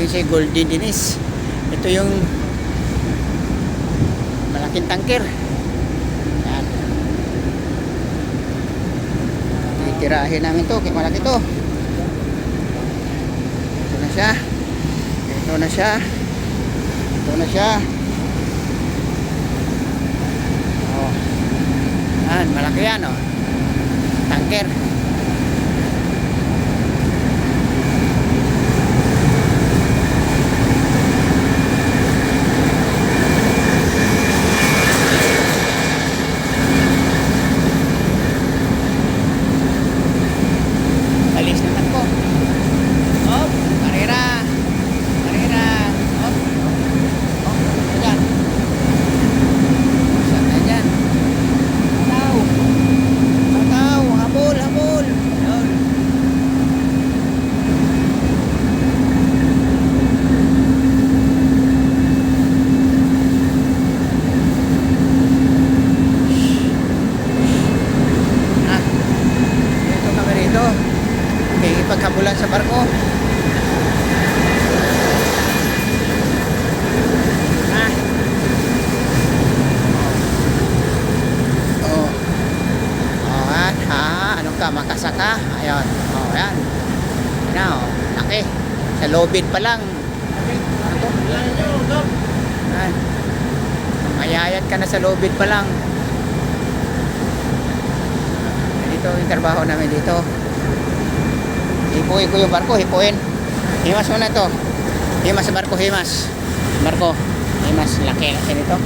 natin si Golden Dinis. Ito yung malaking tanker. Yan. Titirahin namin to, kaya malaki to. Ito na siya. Ito na siya. Ito na siya. Oh. Yan, malaki yan, oh. Tanker. Alis na takbo. Hop, karera. Karera. Hop. Hop, ayan. Saan na dyan? Tataw. Tataw, habol, habol. Yun. Ah, dito kami rito. Okay, paghabulan sa barko. Ah. Oh. Oh, yan. Ha, anong ka? Makasaka? Ayun. Oh, yan. Yan na, oh. Laki. Sa lobid pa lang. Yan. Mayayat ka na sa lobid pa lang. Dito yung trabaho namin dito. Hipuin ko yung barko, hipuin. Himas muna to. Himas sa barko, himas. Barko, himas. Laki nito.